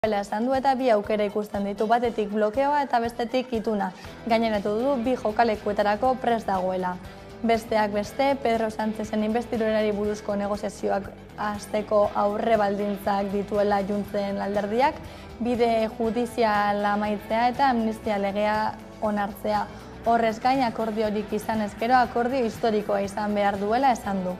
Esan du eta bi aukera ikusten ditu, batetik blokeoa eta bestetik ituna. Gaineratu du bi jokalekuetarako prest dagoela. Besteak beste, Pedro Sánchezen inbestidurari buruzko negoziazioak hasteko aurre baldintzak dituela juntzen alderdiak, bide judizial amaitzea eta amnistia legea onartzea. Horrez gain, akordiorik izan ezkero, akordio historikoa izan behar duela esan du.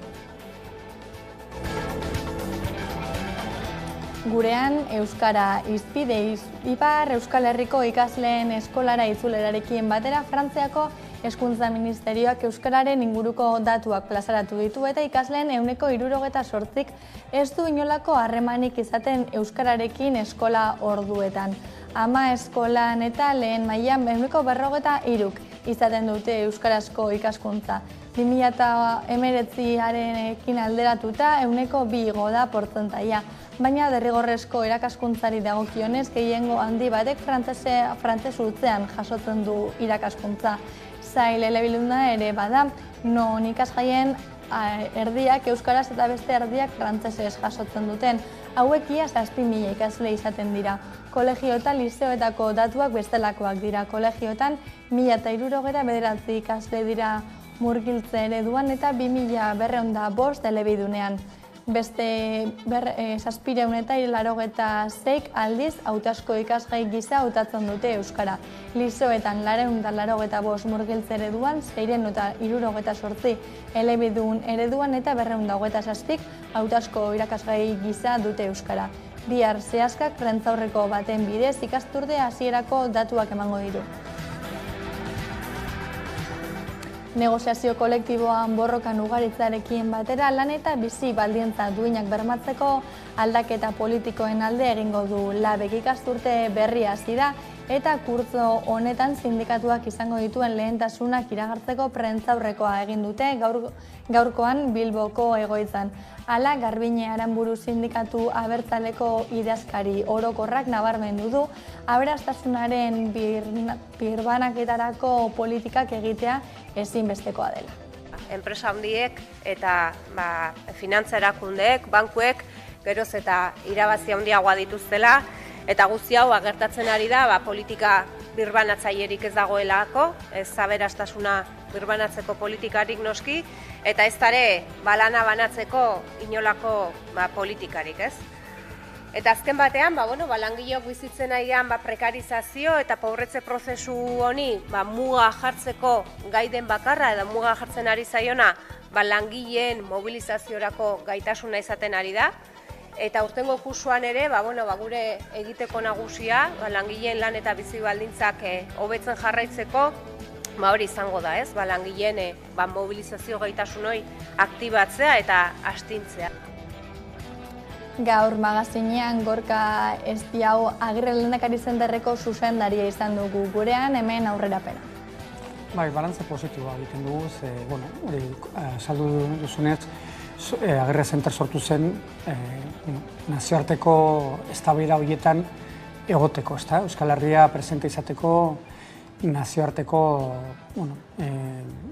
Gurean, Euskara izpide Ipar Euskal Herriko ikasleen eskolara itzulerarekin batera Frantziako Hezkuntza Ministerioak Euskararen inguruko datuak plazaratu ditu eta ikasleen 78%k ez du inolako harremanik izaten Euskararekin eskola orduetan. Ama eskolan eta lehen mailan 43%k izaten dute euskarazko ikaskuntza. 2019arekin alderatuta 2% igo da portzentaia. Baina derrigorrezko irakaskuntzari dagokionez gehiengo handi batek frantzes urtean jasotzen du irakaskuntza. Sail elebiduna ere bada, non ikasgaien erdiak euskaraz eta beste erdiak frantzesez jasotzen duten. Hauek ia 7.000 ikasle izaten dira. Kolegio eta liseoetako datuak bestelakoak dira. Kolegioetan 1.309 ikasle dira murgiltze ereduan eta 2.205 elebidunean. Beste 786 aldiz hautazko ikasgai gisa hautatzen dute euskara. Liseoetan 485 murgiltze ereduan, 668 elebidun ereduan eta 227 hautazko irakasgai gisa dute euskara. Bihar zehazkak prentzaurreko baten bidez ikasturte hasierako datuak emango ditu. Negoziazio kolektiboan borrokan ugaritzarekin batera lan eta bizi baldintza duinak bermatzeko aldaketa politikoen alde egingo du labek ikasturte berria hasi da eta kurtso honetan sindikatuak izango dituen lehentasunak iragartzeko prentzaurrekoa egin dute gaurkoan Bilboko egoitzan. Hala, Garbine Aranburu sindikatu abertzaleko idazkari orokorrak nabarmendu du aberastasunaren birbanaketarako politikak egitea ezinbestekoa dela. Enpresa handiek eta finantza erakundeek, bankuek geroz eta irabazi handiagoa dituztela eta guzti hau gertatzen ari da politika birbanatzailerik ez dagoelako, ez aberastasuna birbanatzeko politikarik noski, eta ez dare lana banatzeko inolako politikarik, ez? Eta azken batean, langileok bizitzen nahian prekarizazio eta pobretze prozesu honi muga jartzeko gaiden bakarra edo muga jartzen ari zaiona langileen mobilizaziorako gaitasuna izaten ari da. Eta urtengo kursuan ere, gure egiteko nagusia, langileen lan eta bizi baldintzak hobetzen jarraitzeko, hori izango da, ez? Langileen mobilizazio gaitasun hori aktibatzea eta astintzea. Gaur magazinean Gorka Estiau Agirre Lehendakari Zenterreko zuzendaria izan dugu gurean, hemen aurrerapena. Balantza positiboa egiten dugu, hori saldu duzunez, Agirre Zenter sortu zen nazioarteko eztabaida horietan egoteko, Euskal Herria presente izateko nazioarteko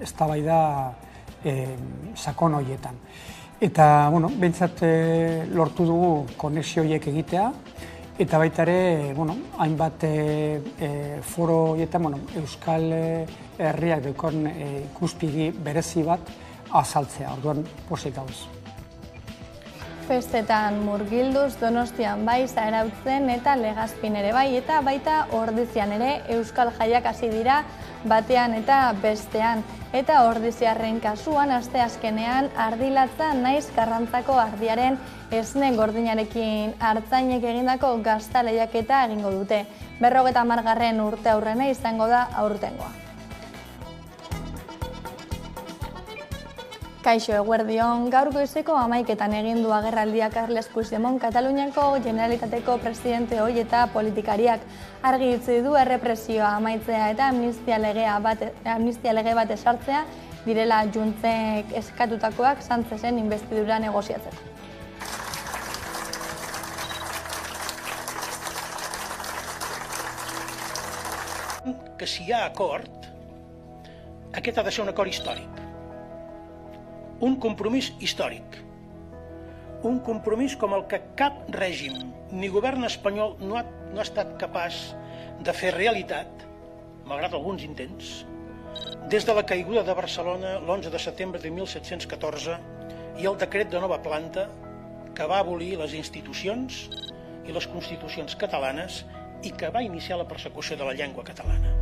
eztabaida sakon horietan. Eta, behintzat lortu dugu konexio horiek egitea, eta baita ere, hainbat foro horietan, Euskal Herriak daukon ikuspegi berezi bat azaltzea, orduan pozik gauz. Festetan murgilduz, Donostian bai, Zarautzen eta Legazpin ere bai, eta baita Ordizian ere Euskal Jaiak hasi dira batean eta bestean. Eta Ordiziarren kasuan, asteazkenean ardilatza naiz Karrantzako ardiaren esne gordinarekin artzainek egindako gazta lehiaketa egingo dute. 50. urte aurrena izango da aurtengoa. Kaixo eguerdion, gaur goizeko 11etan egin du agerraldia Carles Puigdemont Kataluniako Generalitateko presidente ohi eta politikariak argi utzi du errepresioa amaitzea eta amnistia lege bat ezartzea direla juntzek eskatutakoak Sánchezen inbestidura negoziatzeko. Que si hi ha acord, aquest ha de ser un acord històric. Un compromís històric, un compromís com el que cap règim ni govern espanyol no ha estat capaç de fer realitat, malgrat alguns intents, des de la caiguda de Barcelona l'11 de setembre de 1714 i el decret de nova planta que va abolir les institucions i les constitucions catalanes i que va iniciar la persecució de la llengua catalana.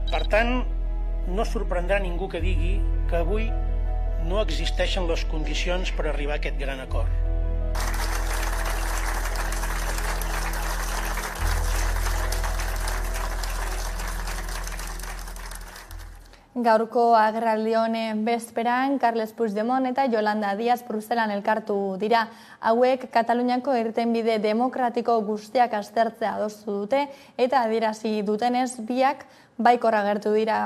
Per tant, no sorprendrà ningú que digui que avui no existeixen les condicions per arribar a aquest gran acord. Gaurko agerraldi honen bezperan, Carles Puigdemont eta Yolanda Díaz Bruselan elkartu dira. Hauek Kataluniako irtenbide demokratiko guztiak aztertzea adostu dute eta adierazi dutenez biak baikor agertu dira.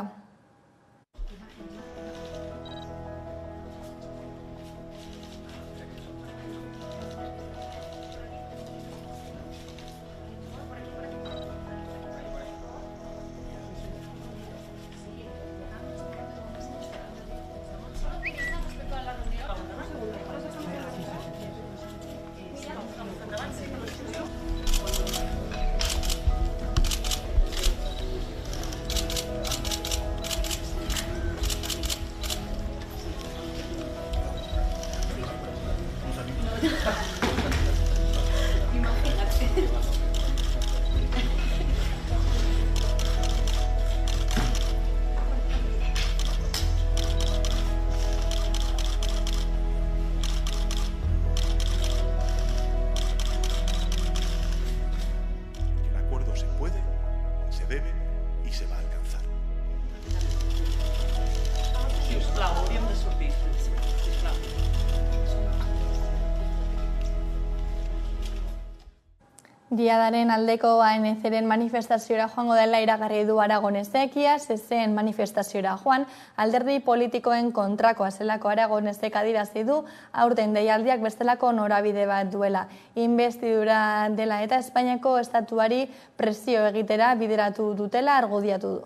Diadaren aldeko ANC-ren manifestaziora joango dela iragarri du Aragonesek, iaz ezen manifestaziora joan, alderdi politikoen kontrakoa zelako Aragonesek adierazi du, aurten deialdiak bestelako norabide bat duela. Inbestidura dela eta Espainiako estatuari presio egitera bideratu dutela argudiatu du.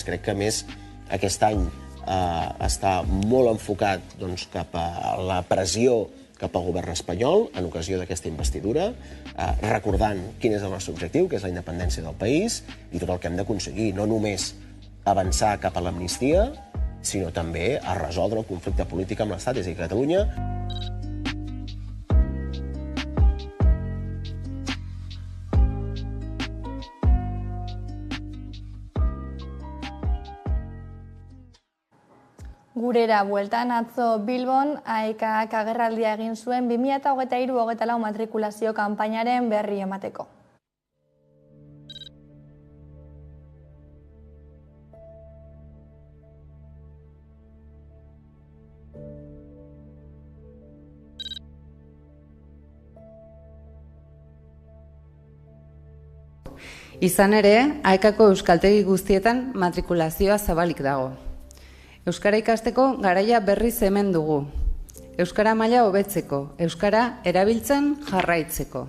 Crec que, a més, aquest any està molt enfocat cap a la pressió cap al govern espanyol en ocasió d'aquesta investidura, recordant quin és el nostre objectiu, que és la independència del país, i tot el que hem d'aconseguir, no només avançar cap a l'amnistia, sinó també a resoldre el conflicte polític amb l'Estat, és a dir, Catalunya. Gurera bueltan atzo Bilbon, AEKak agerraldia egin zuen 2023-2024 matrikulazio kanpainaren berri emateko. Izan ere, AEKako euskaltegi guztietan matrikulazioa zabalik dago. Euskara ikasteko garaia berriz hemen dugu. Euskara maila hobetzeko, euskara erabiltzen jarraitzeko.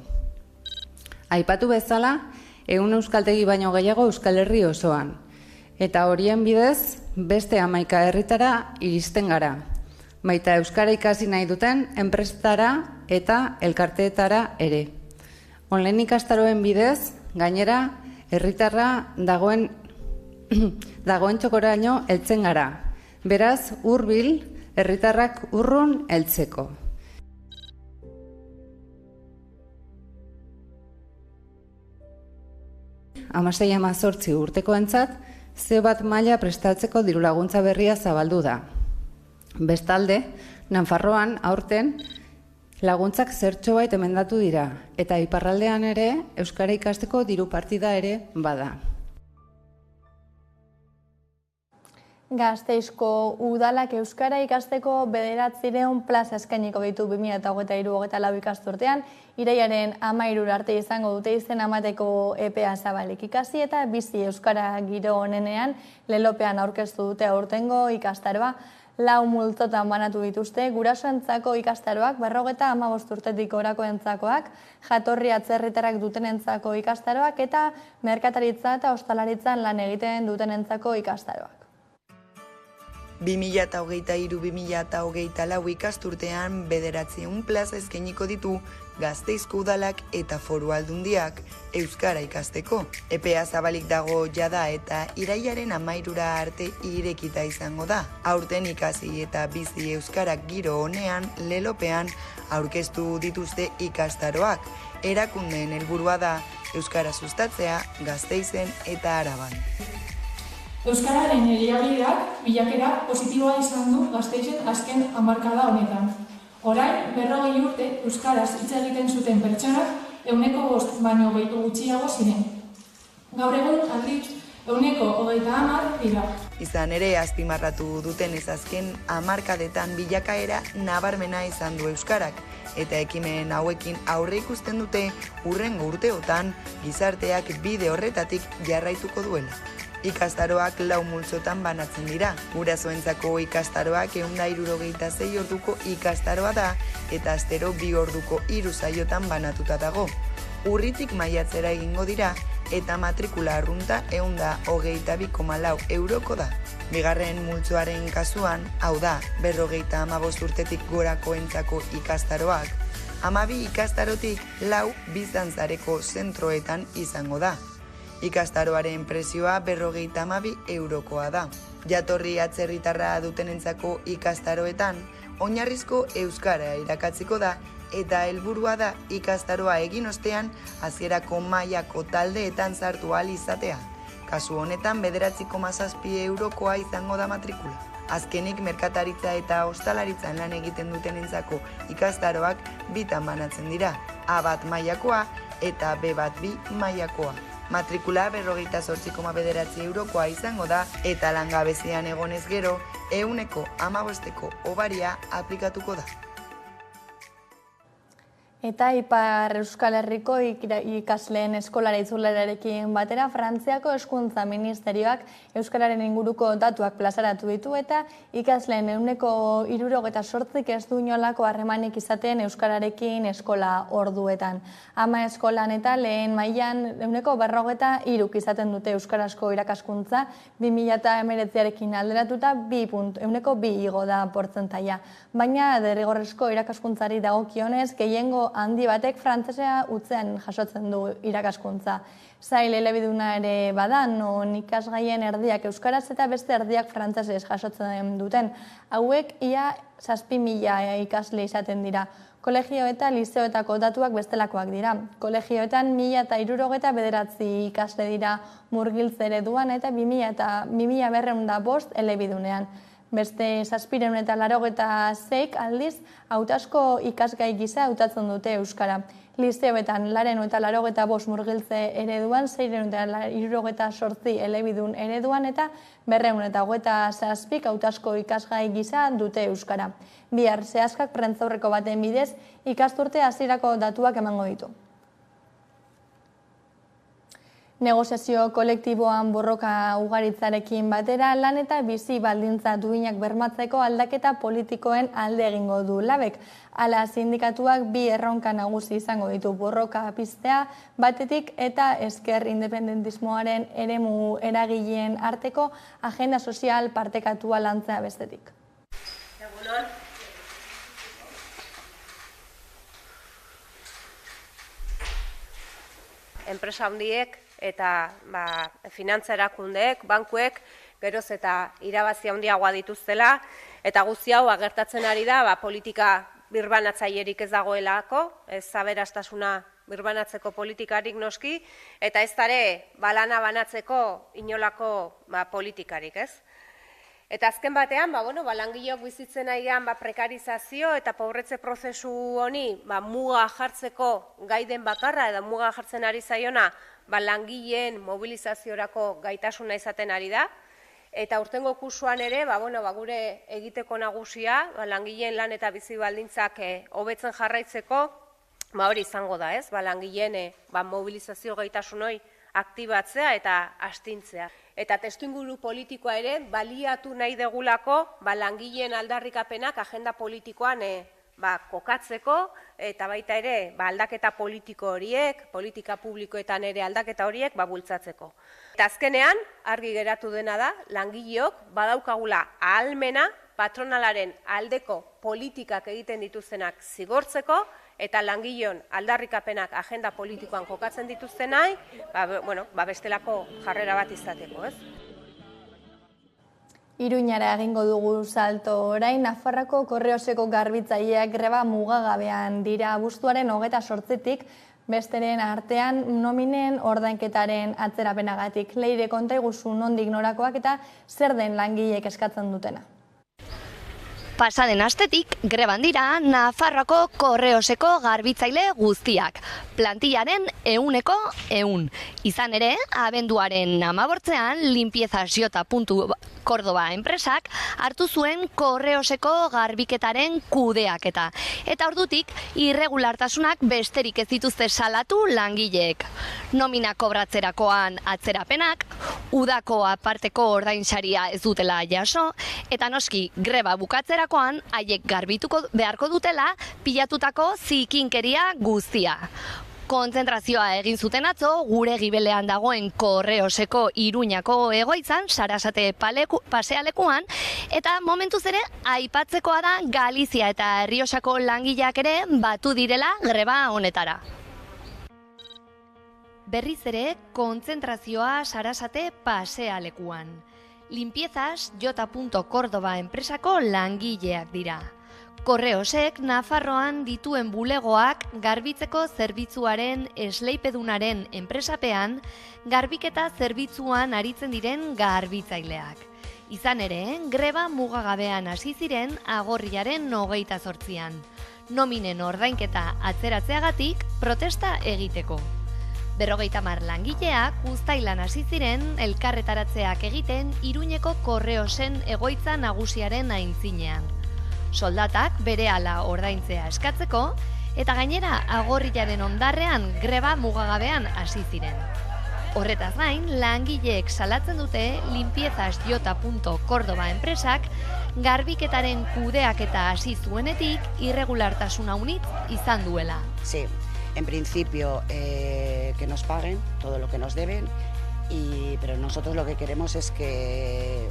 Aipatu bezala, 100 euskaltegi baino gehiago Euskal Herri osoan. Eta horien bidez, beste 11 herritara iristen gara. Baita euskara ikasi nahi duten enpresetara eta elkarteetara ere. Online ikastaroen bidez, gainera, herritarra dagoen txokoraino heltzen gara. Beraz, hurbil, herritarrak urrun heltzeko. Hamasei hamazortzi urtekoentzat, C1 maila prestatzeko dirulaguntza berria zabaldu da. Bestalde, Nafarroan aurten laguntzak zertxobait emendatu dira, eta iparraldean ere euskara ikasteko diru partida ere bada. Gasteizko udalak euskara ikasteko 900 plaza eskainiko ditu 2023-2024 ikasturtean, irailaren 13 arte izango dute izen emateko epea zabalik ikasi eta bizi euskara giro onenean lelopean aurkeztu dute aurtengo ikastaroa. 4 multzotan banatu dituzte, gurasoentzako ikastaroak, 55 urtetik gorakoentzakoak, jatorri atzerritarrak dutenentzako ikastaroak eta merkataritza eta ostalaritzan lan egiten dutenentzako ikastaroak. 2023-2024 ikasturtean 900 plaza eskainiko ditu Gasteizko udalak eta Foru Aldundiak euskara ikasteko. Epea zabalik dago jada eta irailaren 13 arte irekita izango da. Aurten ikasi eta bizi euskarak giro honean lelopean aurkeztu dituzte ikastaroak. Erakundeen helburua da euskara sustatzea Gasteizen eta Araban. Euskararen erabilerak bilakera positiboa izan du Gasteizen azken hamarkada honetan. Orain, 40 urte euskaraz hitz egiten zuten pertsonak 5% baino gutxiago ziren. Gaur egun aldiz 30% dira. Izan ere, azpimarratu dutenez azken hamarkadetan bilakaera nabarmena izan du euskarak, eta ekimen hauekin aurre ikusten dute hurrengo urteotan gizarteak bide horretatik jarraituko duela. Ikastaroak 4 multzotan banatzen dira. Gurasoentzako ikastaroak 166 orduko ikastaroa da eta astero 2 orduko 3 saiotan banatuta dago. Urritik maiatzera egingo dira eta matrikula arrunta 122,4 euroko da. Bigarren multzoaren kasuan, hau da, 55 urtetik gorakoentzako ikastaroak, 12 ikastarotik 4 bizantzareko zentroetan izango da. Ikastaroaren prezioa 52 eurokoa da. Jatorri atzerritarra dutenentzako ikastaroetan, oinarrizko euskara irakatziko da eta helburua da ikastaroa egin ostean hasierako mailako taldeetan sartu ahal izatea. Kasu honetan 9,7 eurokoa izango da matrikula. Azkenik merkataritza eta ostalaritzan lan egiten dutenentzako ikastaroak bitan banatzen dira, A1 mailakoa eta B1 mailakoa. Matrikula 48,9 eurokoa izango da eta langabezian egonez gero 115ko obaria aplikatuko da. Eta Ipar Euskal Herriko ikasleen eskolara itzulerarekin batera Frantziako Hezkuntza Ministerioak euskararen inguruko datuak plazaratu ditu eta ikasleen 68% ez du inolako harremanik izaten euskararekin eskola orduetan. 10 eskolan eta lehen mailan 43% izaten dute euskarazko irakaskuntza 2019arekin alderatuta 2,2 igo da portzentaia. Baina derrigorrezko irakaskuntzari dagokionez gehiengo handi batek frantsesa utzean jasotzen du irakaskuntza. Sail elebiduna ere bada, non ikasgaien erdiak euskaraz eta beste erdiak frantsesez jasotzen duten. Hauek ia 7.000 ikasle izaten dira. Kolegio eta lizeoetako datuak bestelakoak dira. Kolegioetan 1.069 ikasle dira murgiltze ereduan eta 2.205 elebidunean. Beste 786 aldiz hautasko ikasgai gisa hautatzen dute euskara. Lizeoetan 485 murgiltze ereduan, 678 elebidun ereduan eta 227 hautasko ikasgai gisa dute euskara. Bihar zehazkak prentzaurreko baten bidez ikasturte hasierako datuak emango ditu. Negoziazio kolektiboan borroka ugaritzarekin batera lan eta bizi baldintza duinak bermatzeko aldaketa politikoen alde egingo du labek. Hala sindikatuak 2 erronka nagusi izango ditu borroka piztea batetik eta ezker independentismoaren eremu eragileen arteko agenda sozial partekatua lantzea bestetik. Egunon. Enpresa handiek eta finantza erakundeek, bankuek, geroz eta irabazi handiagoa dituztela, eta guzti hau agertatzen ari da politika birbanatzailerik ez dagoelako, ez aberastasuna birbanatzeko politikarik noski, eta ez dare lana banatzeko inolako politikarik, ez? Eta azken batean, langileok bizitzen aigean prekarizazio eta pobretze prozesu honi muga jartzeko gaiden bakarra edo muga jartzen ari zaiona langileen mobilizaziorako gaitasuna izaten ari da. Eta urtengo kursuan ere, gure egiteko nagusia, langileen lan eta bizi baldintzak hobetzen jarraitzeko, hori izango da, ez? Langileen mobilizazio gaitasun hori aktibatzea eta astintzea. Eta testuinguru politikoa ere baliatu nahi degulako langileen aldarrikapenak agenda politikoan kokatzeko eta baita ere aldaketa politiko horiek, politika publikoetan ere aldaketa horiek bultzatzeko. Eta azkenean, argi geratu dena da, langileok badaukagula ahalmena patronalaren aldeko politikak egiten dituztenak zigortzeko eta langileon aldarrikapenak agenda politikoan kokatzen dituztenai, bestelako jarrera bat izateko, ez? Iruñara egingo dugu salto orain, Nafarroako Korreoseko garbitzaileak greba mugagabean dira abuztuaren 28-tik, besteren artean nominen ordainketaren atzerapenagatik. Leire, konta iguzu nondik norakoak eta zer den langileek eskatzen dutena. Pasaden astetik greban dira Nafarroako Korreoseko garbitzaile guztiak, plantillaren 100%. Izan ere, abenduaren 15ean limpiezas.Cordoba enpresak hartu zuen Korreoseko garbiketaren kudeaketa. Eta ordutik, irregulartasunak besterik ez dituzte salatu langileek. Nomina kobratzerakoan atzerapenak, udako aparteko ordainsaria ez dutela jaso, eta noski greba bukatzerakoan haiek garbituko beharko dutela pilatutako zikinkeria guztia. Kontzentrazioa egin zuten atzo gure gibelean dagoen Korreoseko Iruñako egoitzan, Sarasate pasealekuan, eta momentuz ere aipatzekoa da Galizia eta Errioxako langileak ere batu direla greba honetara. Berriz ere kontzentrazioa Sarasate pasealekuan. Limpiezas.Cordoba enpresako langileak dira. Korreosek Nafarroan dituen bulegoak garbitzeko zerbitzuaren esleipedunaren enpresapean garbiketa zerbitzuan aritzen diren garbitzaileak. Izan ere, greba mugagabean hasi ziren agorriaren 28an. Nominen ordainketa atzeratzeagatik protesta egiteko. 50 langileak uztailan hasi ziren elkarretaratzeak egiten Iruñeko Korreosen egoitza nagusiaren aintzinean. Soldatak berehala ordaintzea eskatzeko eta gainera agorriaren ondarrean greba mugagabean hasi ziren. Horretaz gain, langileek salatzen dute Limpiezas.Cordoba enpresak garbiketaren kudeaketa hasi zuenetik irregulartasun haunitz izan duela. Sí, en principio que nos paguen todo lo que nos deben. Pero nosotros lo que queremos es que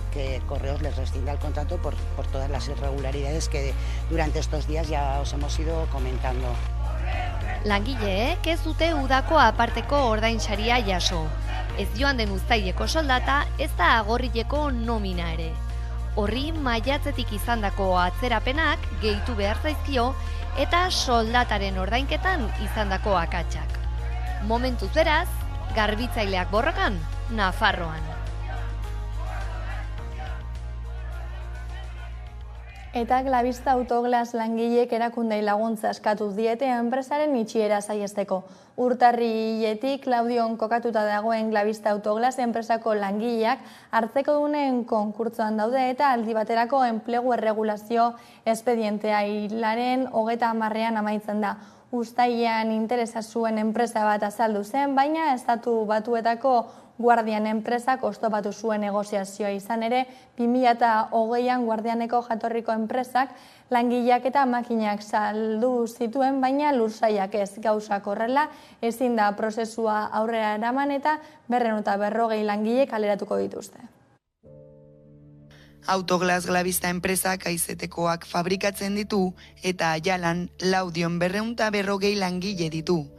Correos les rescinda el contrato por todas las irregularidades que durante estos días ya os hemos ido comentando. Langileek ez dute udako aparteko ordainsaria jaso. Ez joan den uztaileko soldata, ez da agorrileko nomina ere. Horri maiatzetik izandako atzerapenak gehitu behar zaizkio eta soldataren ordainketan izandako akatsak. Momentuz beraz, garbitzaileak borrokan, Nafarroan. Eta Glavista Autoglas langileek erakundei laguntza eskatu diete enpresaren itxiera saihesteko. Urtarriletik Klaudion kokatuta dagoen Glavista Autoglas enpresako langileak hartzekodunen konkurtsoan daude eta aldi baterako enplegu erregulazio espedientea hilaren 30ean amaitzen da. Uztailean interesa zuen enpresa bat azaldu zen, baina Estatu Batuetako Guardian enpresak oztopatu zuen negoziazioa izan ere, 2020an Guardianeko jatorriko enpresak langileak eta makinak saldu zituen, baina lursaiak ez gauzak horrela, ezin da prozesua aurrera eraman eta 240 langile kaleratuko dituzte. Autoglas Glavista enpresak aizetekoak fabrikatzen ditu eta Aialan Laudion 240 langile ditu.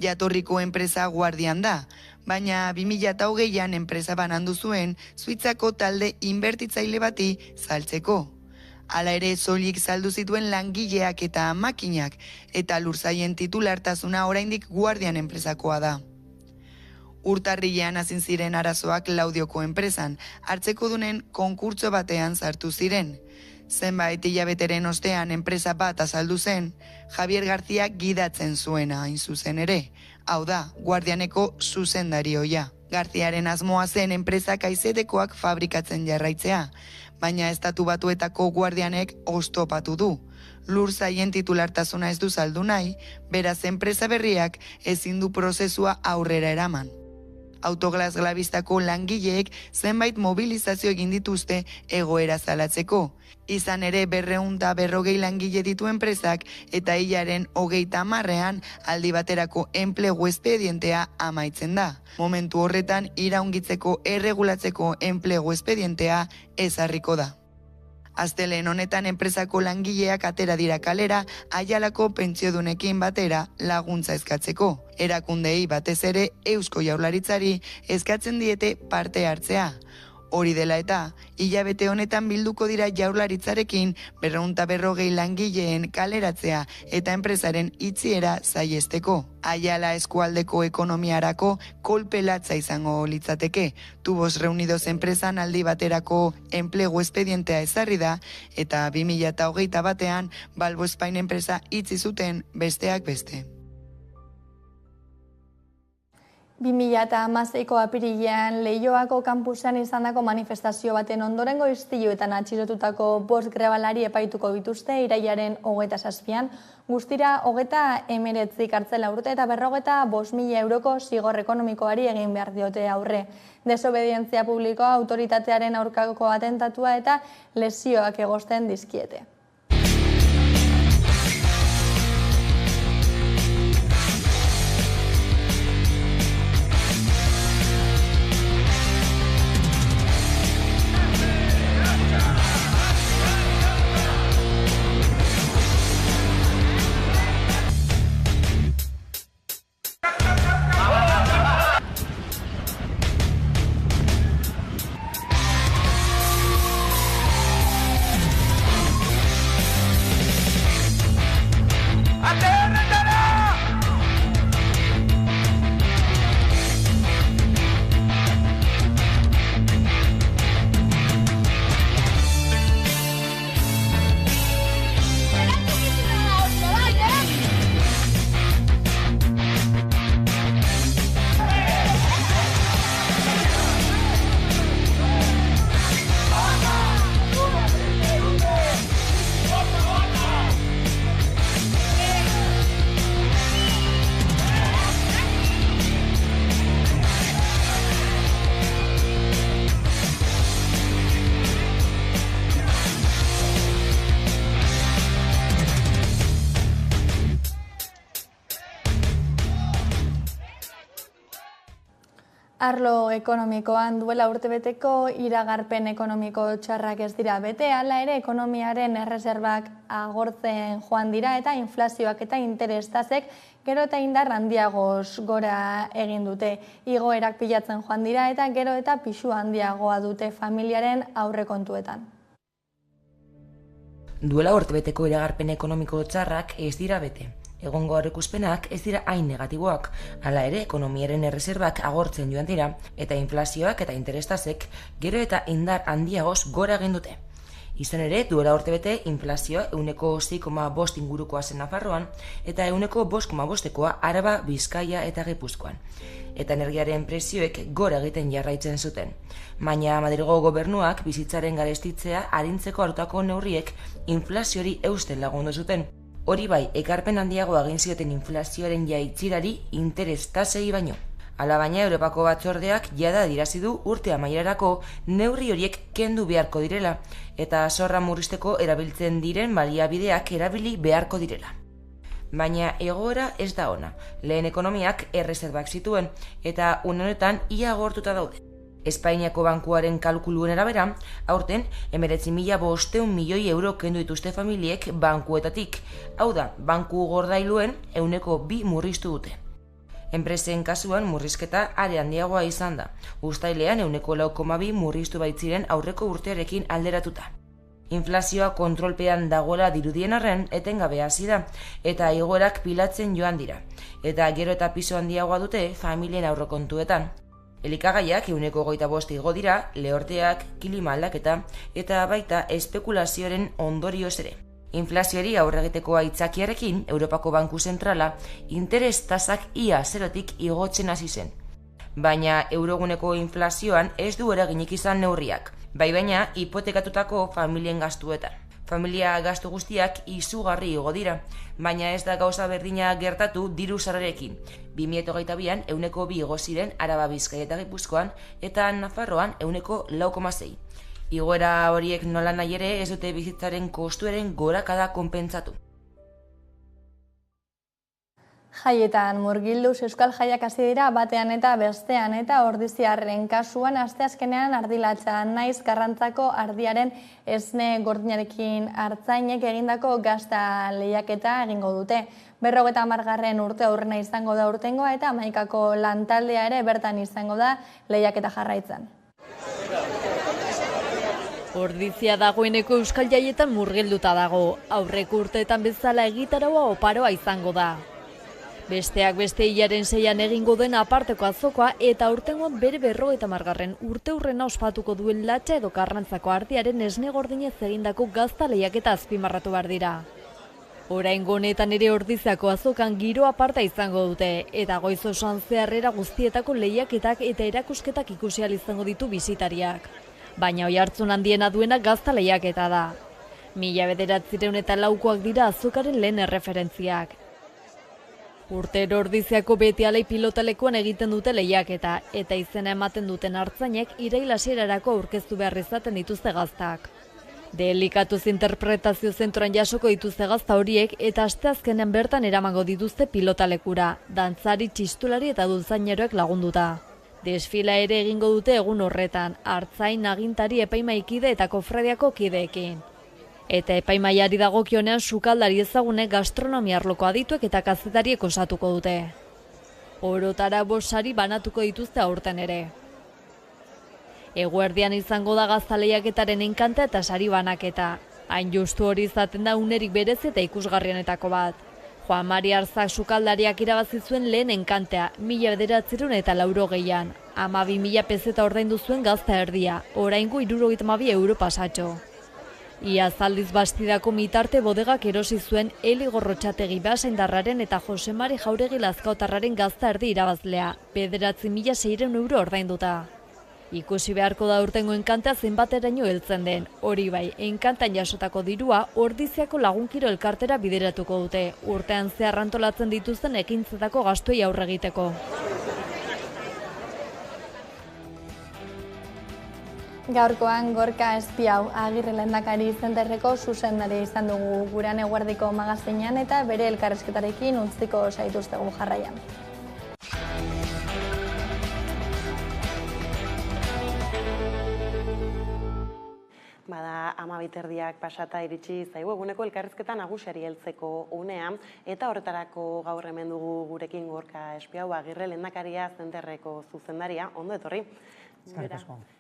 Jatorriko enpresa Guardian da, baina 2020an enpresa banandu zuen Suitzako talde inbertitzaile bati saltzeko. Hala ere soilik saldu zituen langileak eta makinak eta lursaien titulartasuna oraindik Guardian enpresakoa da. Urtarrilean hasi ziren arazoak Laudioko enpresan, hartzekodunen konkurtso batean sartu ziren. Zenbait hilabeteren ostean enpresa bat azaldu zen, Javier García gidatzen zuena hain zuzen ere, hau da, Guardianeko zuzendarioia. Garziaren asmoa zen enpresak aizedekoak fabrikatzen jarraitzea, baina Estatu Batuetako guardianek oztopatu du. Lur zaien titulartasuna ez du saldu nahi, beraz enpresa berriak ezin du prozesua aurrera eraman. Autoglas Glavistako langileek zenbait mobilizazio egin dituzte egoera salatzeko. Izan ere 240 langile ditu enpresak eta hilaren 30ean aldi baterako enplegu espedientea amaitzen da. Momentu horretan iraungitzeko erregulatzeko enplegu espedientea ezarriko da. Astelehen honetan enpresako langileak atera dira kalera Aialako pentsiodunekin batera laguntza eskatzeko. Erakundei batez ere Eusko Jaurlaritzari eskatzen diete parte hartzea. Hori dela eta, hilabete honetan bilduko dira Jaurlaritzarekin 240 langileen kaleratzea eta enpresaren itxiera saihesteko. Aiala eskualdeko ekonomiarako kolpe latza izango litzateke. Tubos Reunidos enpresan aldi baterako enplegu espedientea ezarri da eta 2021ean Balbo Spain enpresa itxi zuten besteak beste. 2016ko apirilean Leioako kampusean izandako manifestazio baten ondorengo istiluetan atxilotutako 5 grebalari epaituko dituzte irailaren 27an, guztira 39 kartzela urte eta 45.000 euroko zigor ekonomikoari egin behar diote aurre. Desobedientzia publikoa, autoritatearen aurkako atentatua eta lesioak egozten dizkiete. Arlo ekonomikoan duela urtebeteko iragarpen ekonomiko txarrak ez dira bete, hala ere ekonomiaren erreserbak agortzen joan dira eta inflazioak eta interestasek gero eta indar handiagoz gora egin dute. Igoerak pilatzen joan dira eta gero eta pisu handiagoa dute familiaren aurrekontuetan. Duela urtebeteko iragarpen ekonomiko txarrak ez dira bete. Egongo aurreikuspenak ez dira hain negatiboak, hala ere ekonomiaren erreserbak agortzen joan dira eta inflazioak eta interestasek gero eta indar handiagoz gora egin dute. Izan ere, duela urtebete inflazioa 6,5 ingurukoa zen Nafarroan eta 5,5koa Araba, Bizkaia eta Gipuzkoan. Eta energiaren prezioek gora egiten jarraitzen zuten. Baina Madrilgo gobernuak bizitzaren garestitzea arintzeko hartutako neurriek inflaziori eusten lagundu zuten. Hori bai, ekarpen handiago egin zioten inflazioaren jaitzirari interes tasei baino. Hala baina Europako batzordeak jada adierazi du urte amaierarako neurri horiek kendu beharko direla eta zorra murrizteko erabiltzen diren baliabideak erabili beharko direla. Baina egoera ez da ona. Lehen ekonomiak erreserbak zituen eta une honetan ia agortuta daude. Espainiako bankuaren kalkuluen arabera, aurten 19.500 milioi euro kendu dituzte familiek bankuetatik. Hau da, banku gordailuen 2% murriztu dute. Enpresen kasuan murrizketa are handiagoa izan da. Uztailean 4,2% murriztu baitziren aurreko urtearekin alderatuta. Inflazioa kontrolpean dagoela dirudien arren etengabe hasi da eta igoerak pilatzen joan dira. Eta gero eta pisu handiagoa dute familien aurrekontuetan. Elikagaiak 1,25 igo dira, lehorteak, klima aldaketa eta baita espekulazioaren ondorioz ere. Inflazioari aurre egiteko aitzakiarekin, Europako Banku Zentrala interes tasak ia zerotik igotzen hasi zen. baina euroguneko inflazioan ez du eraginik izan neurriak, baina hipotekatutako familien gastuetan. Familia gastu guztiak izugarri igo dira, baina ez da gauza berdina gertatu diru sarrerekin. 2022an 2% igo ziren Araba, Bizkaia eta Gipuzkoan eta Nafarroan 4,6%. Igoera horiek nola nahi ere ez dute bizitzaren kostuaren gorakada konpentsatu. Jaietan murgilduz euskal jaiak hasi dira batean eta bestean eta ordiziarren kasuan asteazkenean ardilatza naiz Karrantzako ardiaren esne gordinarekin artzainek egindako gazta lehiaketa egingo dute. 50. urte aurrena izango da urtengoa eta Hamaikako lantaldea ere bertan izango da lehiaketa jarraitzen. Ordizia dagoeneko euskal jaietan murgilduta dago. Aurreko urteetan bezala egitaraua oparoa izango da. Besteak beste hilaren 6an egingo den aparteko azokoa eta aurtengoan bere 50. urte hurrena ospatuko duen Latxa edo Karrantzako ardiaren esne gordinez egindako gazta lehiaketa azpimarratu behar dira. Oraingo honetan ere Ordiziako azokan giro aparta izango dute eta goiz osoan zeharrera guztietako lehiaketak eta erakusketak ikusi ahal izango ditu bisitariak. Baina oihartzun handiena duena gazta lehiaketa da. 1904koak dira azokaren lehen erreferentziak. Urtero Ordiziako betialei pilotalekuan egiten dute lehiaketa eta izena ematen duten artzainek irail hasierarako aurkeztu behar izaten dituzte gaztak. Delikatuz interpretazio zentroan jasoko dituzte gazta horiek eta asteazkenean bertan eramango dituzte pilotalekura, dantzari, txistulari eta dultzaineroek lagunduta. Desfila ere egingo dute egun horretan, artzain, agintari, epaimaikide eta kofradiako kideekin. Eta epaimaiari dagokionean sukaldari ezagune gastronomia arloko adituek eta kazetariek osatuko dute. Orotara 5 sari banatuko dituzte aurten ere. Eguerdian izango da gazta lehiaketaren enkanta eta sari banaketa. Hain justu hori izaten da unerik berezi eta ikusgarrienetako bat. Juan Mari Arzak sukaldariak irabazi zuen lehen enkantea, 1980an. 12.000 pezeta ordaindu zuen gazta erdia, oraingo 72 euro pasatxo. Iaz aldiz Bastidako mitarte bodegak erosi zuen Eli Gorrotxategi Basaindarraren eta Jose Mari Jauregi Lazkaotarraren gazta erdi irabazlea, 9.600 euro ordainduta. Ikusi beharko da urtengo enkantea zenbateraino heltzen den. Hori bai, enkantan jasotako dirua Ordiziako lagunkiro elkartera bideratuko dute, urtean zehar antolatzen dituzten ekintzetako gastuei aurre egiteko. Gaurkoan Gorka Espiau Agirre Lehendakari zenterreko zuzendari izan dugu gurean eguerdiko magazinean eta bere elkarrizketarekin utziko zaituztegu jarraian. Bada 12 pasata iritsi zaigu eguneko elkarrizketa nagusiari heltzeko unea eta horretarako gaur hemen dugu gurekin Gorka Espiau Agirre Lehendakaria zenterreko zuzendaria. Ondo etorri.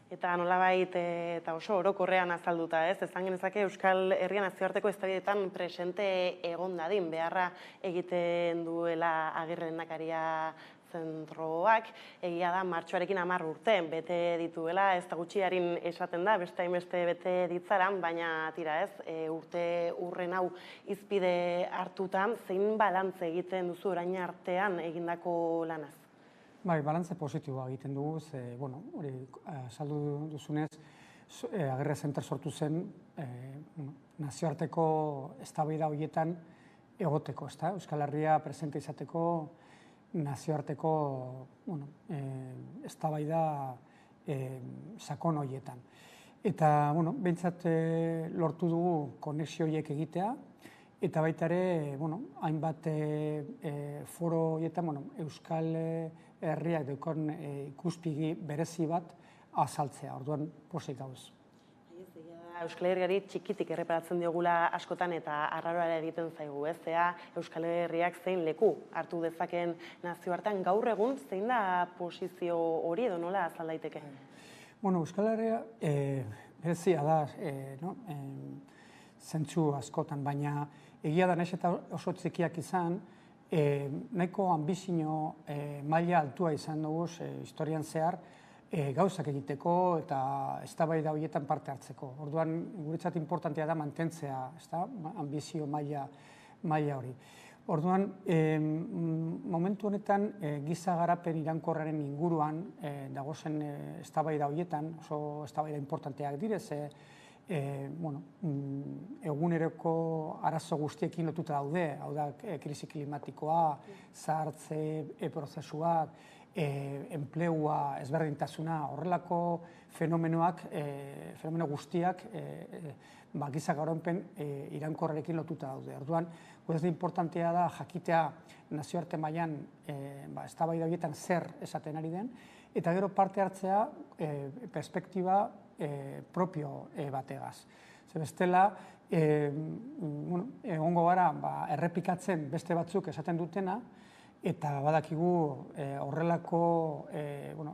Eta nolabait eta oso orokorrean azalduta, esan genezake Euskal Herrian nazioarteko eztabaidetan presente egon dadin beharra egiten duela Agirre Lehendakaria zentroak, egia da martxoarekin 10 urte bete dituela, ez da gutxiarin esaten da, beste hainbeste bete ditzaran, baina tira ez, urte urren hau izpide hartutan, zein balantze egiten duzu orain artean egindako lanaz? Bai, balantze positiboa egiten dugu, hori saldu duzunez, Agirre Zenter sortu zen nazioarteko eztabaida horietan egoteko, ezta? Euskal Herria presente izateko nazioarteko eztabaida sakon horietan. Eta, behintzat lortu dugu konexio horiek egitea, eta baita ere, hainbat foro horietan, Euskal Herriak daukon ikuspegi berezi bat azaltzea, orduan posik dauz. Euskal Herriari txikitik erreparatzen diogula askotan eta arraroa egiten zaigu, ez? Euskal Herriak zein leku hartu dezaken nazioartean gaur egun zein da posizio hori edo nola azal daiteke? Euskal Herria berezia da, zentzu askotan, baina egia da nahiz eta oso txikiak izan, nahiko ambizio maila altua izan dugu historian zehar, gauzak egiteko eta eztabaida horietan parte hartzeko. Orduan, guretzat importantea da mantentzea ambizio maila hori. Orduan, momentu honetan giza garapen iraunkorraren inguruan dagozen eztabaida horietan, oso eztabaida importanteak direz, eguneroko arazo guztiekin lotuta daude, hau da, krisi klimatikoa, zahartze prozesuak, enplegua, ezberdintasuna, horrelako fenomeno guztiak giza garapen iraunkorrarekin lotuta daude. Orduan, guretzat importantea da jakitea nazioarte mailan eztabaida horietan zer esaten ari den, eta gero parte hartzea perspektiba propio bategaz. Bestela, egongo gara errepikatzen beste batzuk esaten dutena, eta badakigu horrelako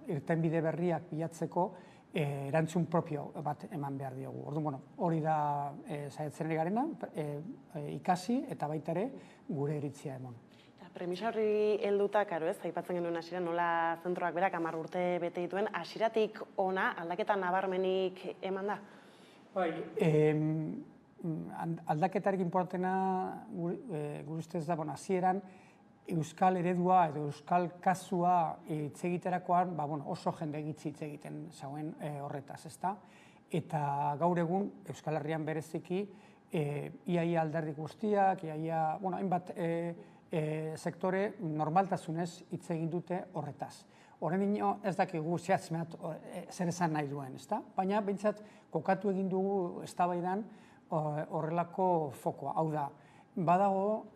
irtenbide berriak bilatzeko erantzun propio bat eman behar diogu. Orduan, hori da saiatzen ari garena, ikasi eta baita ere gure iritzia emon. Premisa horri helduta, karo ez, aipatzen genuen hasiera nola zentroak berak 10 urte bete dituen, hasieratik ona aldaketa nabarmenik eman da? Bai, aldaketarik importantena gure ustez da, hasieran euskal eredua edo euskal kasua hitz egiterakoan oso jende gitxi hitz egiten zauen horretaz, ezta? Eta gaur egun Euskal Herrian bereziki iaia alderdi guztiak, hainbat sektore normaltasunez hitz egin dute horretaz. Oraindik ez dakigu zehatz-mehatz zer esan nahi duen, ezta? Baina behintzat kokatu egin dugu eztabaidan horrelako fokoa. Hau da, badago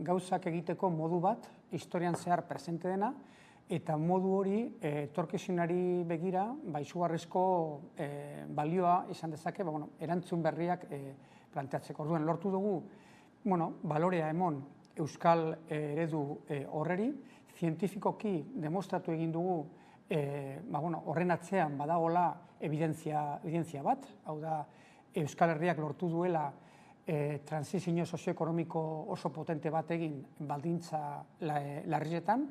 gauzak egiteko modu bat, historian zehar presente dena, eta modu hori etorkizunari begira izugarrizko balioa izan dezake, erantzun berriak planteatzeko. Orduan, lortu dugu balorea emon euskal eredu horreri, zientifikoki demostratu egin dugu horren atzean badagola evidentzia bat, hau da Euskal Herriak lortu duela transizio sozioekonomiko oso potente bat egin baldintza larrietan,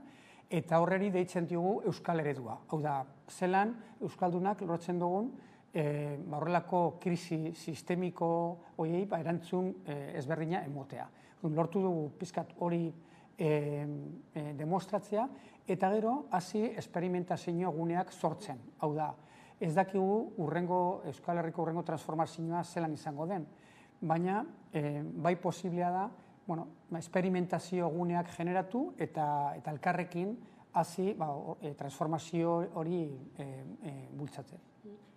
eta horreri deitzen diogu euskal eredua. Hau da, zelan Euskaldunak lortzen dugun horrelako krisi sistemiko horiei erantzun ezberdina emotea. Lortu dugu pizkat hori demostratzea, eta gero hasi esperimentazio guneak sortzen. Hau da, ez dakigu Euskal Herriko hurrengo transformazioa zelan izango den, baina bai posiblea da esperimentazio guneak generatu eta elkarrekin hasi transformazio hori bultzatzen.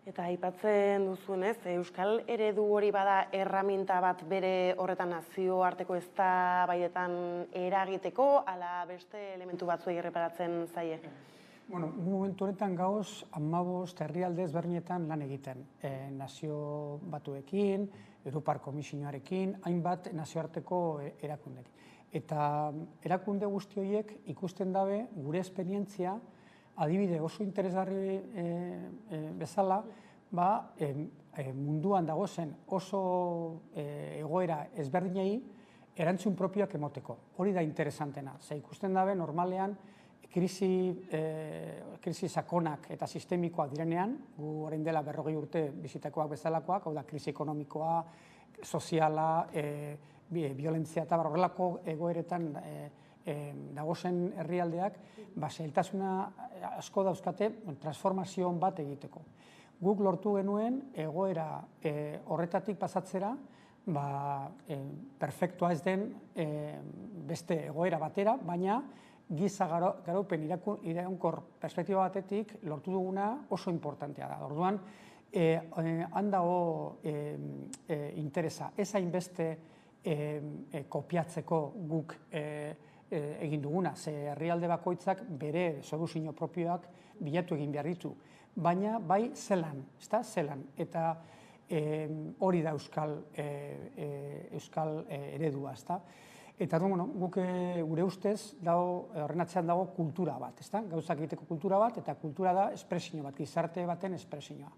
Eta aipatzen duzunez, euskal eredu hori bada erraminta bat bere horretan nazioarteko eztabaidetan eragiteko, ala beste elementu batzuei erreparatzen zaie? Momentu honetan gauz 15 herrialde ezberdinetan lan egiten. Nazio Batuekin, Europar Komisioarekin, hainbat nazioarteko erakundekin. Eta erakunde guzti horiek ikusten dabe gure esperientzia adibide oso interesgarri bezala, munduan dagozen oso egoera ezberdinei erantzun propioak emoteko. Hori da interesantena. Ze ikusten dabe normalean krisi sakonak eta sistemikoak direnean, gu orain dela 40 urte bizitakoak bezalakoak, hau da krisi ekonomikoa, soziala, violentzia eta horrelako egoeretan dagozen herrialdeak, zailtasuna asko dauzkate transformazio bat egiteko. Guk lortu genuen egoera horretatik pasatzera, perfektua ez den beste egoera batera, baina giza garaupen iraunkor perspektiba batetik lortu duguna oso importantea da. Orduan, han dago interesa, ez hainbeste kopiatzeko guk egin duguna, ze herrialde bakoitzak bere soluzio propioak bilatu egin behar ditu, baina bai zelan, eta hori da euskal eredua, eta guk gure ustez horren atzean dago kultura bat, gauzak egiteko kultura bat, eta kultura da espresio bat, gizarte baten espresioa.